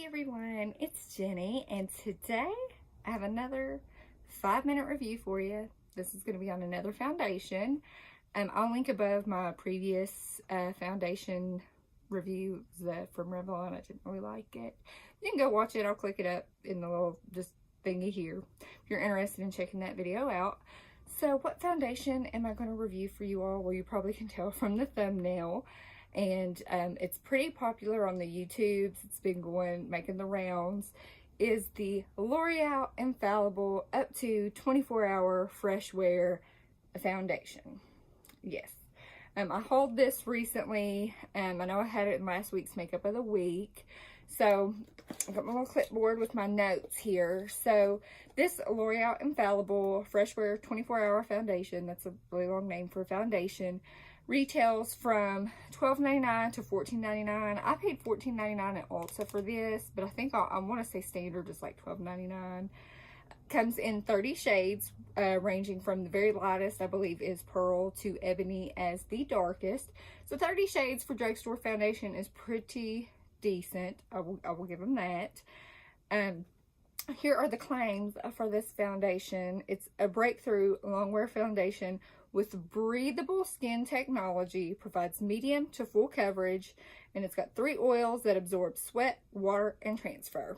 Hey everyone, it's Jenny, and today I have another 5-minute review for you. This is going to be on another foundation. I'll link above my previous foundation review from Revlon. I didn't really like it. You can go watch it. I'll click it up in the little just thingy here if you're interested in checking that video out. So what foundation am I going to review for you all? Well, you probably can tell from the thumbnail. And it's pretty popular on the YouTubes. It's been making the rounds. Is the L'Oreal Infallible up to 24-hour fresh wear foundation. Yes. I hauled this recently. I know I had it in last week's makeup of the week. So I've got my little clipboard with my notes here. So this L'Oreal Infallible Fresh Wear 24-hour foundation, that's a really long name for a foundation, retails from $12.99 to $14.99. I paid $14.99 at Ulta for this, but I think I want to say standard is like $12.99. Comes in 30 shades, ranging from the very lightest, I believe, is Pearl, to Ebony as the darkest. So 30 shades for drugstore foundation is pretty decent. I will give them that. Here are the claims for this foundation. It's a breakthrough long-wear foundation with breathable skin technology, provides medium to full coverage, and it's got 3 oils that absorb sweat, water, and transfer.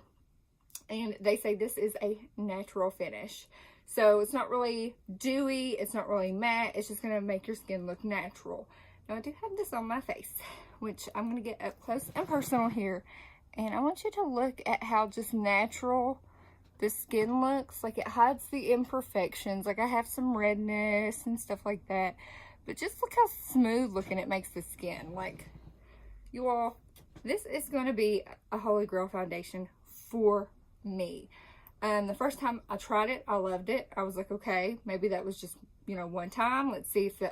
And they say this is a natural finish. So it's not really dewy, it's not really matte, it's just gonna make your skin look natural. Now I do have this on my face, which I'm gonna get up close and personal here. And I want you to look at how just natural the skin looks. Like, it hides the imperfections. Like, I have some redness and stuff like that, but just look how smooth looking it makes the skin. Like, you all, this is going to be a holy grail foundation for me. The first time I tried it, I loved it. I was like, okay, maybe that was just, one time. Let's see if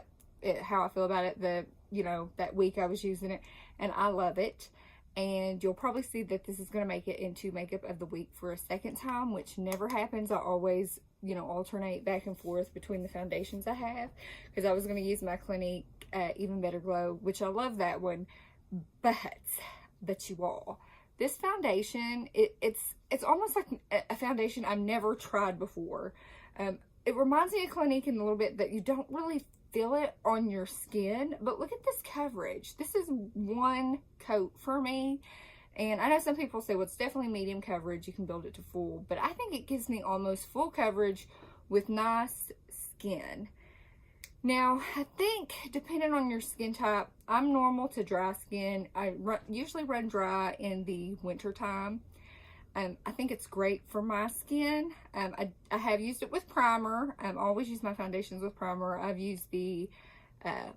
how I feel about it that week I was using it, and I love it. And you'll probably see that this is going to make it into makeup of the week for a second time, which never happens. I always, alternate back and forth between the foundations I have, because I was going to use my Clinique Even Better Glow, which I love that one. But you all, this foundation, it's almost like a foundation I've never tried before. It reminds me of Clinique in a little bit that you don't really feel it on your skin, but look at this coverage. This is one coat for me, and I know some people say, well, it's definitely medium coverage, you can build it to full, but I think it gives me almost full coverage with nice skin. Now, I think depending on your skin type, I'm normal to dry skin. I usually run dry in the winter time. I think it's great for my skin. I have used it with primer. I always use my foundations with primer. I've used the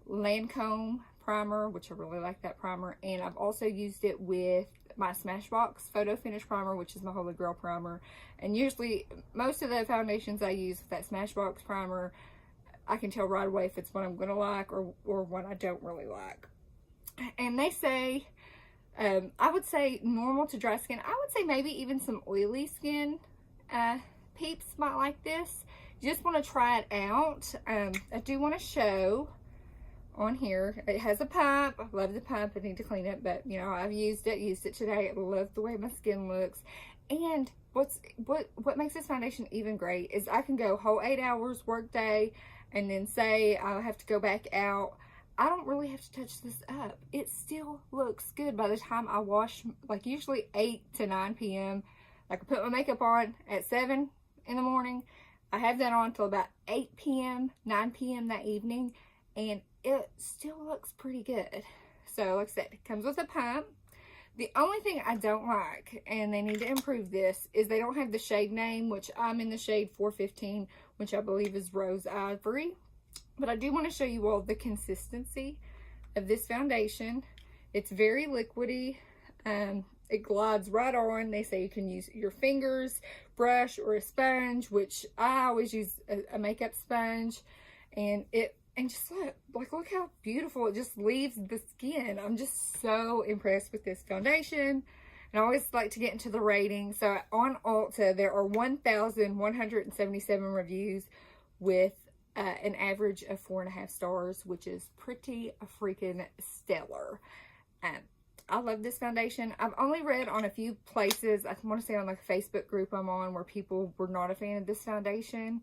Lancome primer, which I really like that primer. And I've also used it with my Smashbox Photo Finish primer, which is my Holy Grail primer. And usually, most of the foundations I use with that Smashbox primer, I can tell right away if it's one I'm going to like or one I don't really like. And they say, I would say normal to dry skin. I would say maybe even some oily skin peeps might like this. You just want to try it out. I do want to show on here. It has a pump. I love the pump. I need to clean it, but I've used it today. I love the way my skin looks. And what makes this foundation even great is I can go whole 8 hours work day, and then say I have to go back out. I don't really have to touch this up. It still looks good by the time I wash, like usually 8 to 9 p.m. Like, I put my makeup on at 7 in the morning. I have that on until about 8 p.m., 9 p.m. that evening, and it still looks pretty good. So, like I said, it comes with a pump. The only thing I don't like, and they need to improve this, is they don't have the shade name, which I'm in the shade 415, which I believe is Rose Ivory. But I do want to show you all the consistency of this foundation. It's very liquidy. It glides right on. They say you can use your fingers, brush, or a sponge, which I always use a makeup sponge. And just look how beautiful it just leaves the skin. I'm just so impressed with this foundation. And I always like to get into the rating. So on Ulta, there are 1,177 reviews with an average of 4.5 stars, which is pretty freaking stellar. I love this foundation. I've only read on a few places, I want to say on like a Facebook group I'm on, where people were not a fan of this foundation.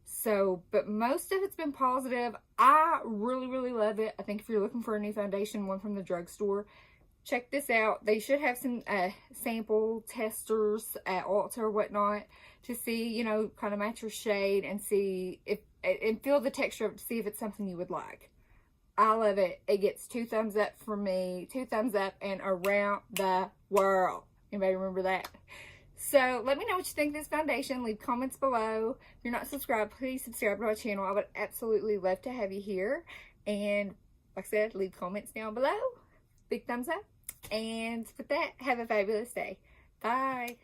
So, but most of it's been positive. I really, really love it. I think if you're looking for a new foundation, one from the drugstore, check this out. They should have some sample testers at Ulta or whatnot to see, you know, kind of match your shade and see if, and feel the texture of it to see if it's something you would like. I love it. It gets 2 thumbs up from me, 2 thumbs up and around the world. Anybody remember that? So let me know what you think of this foundation. Leave comments below. If you're not subscribed, please subscribe to our channel. I would absolutely love to have you here. And like I said, leave comments down below. Big thumbs up. And with that, have a fabulous day. Bye.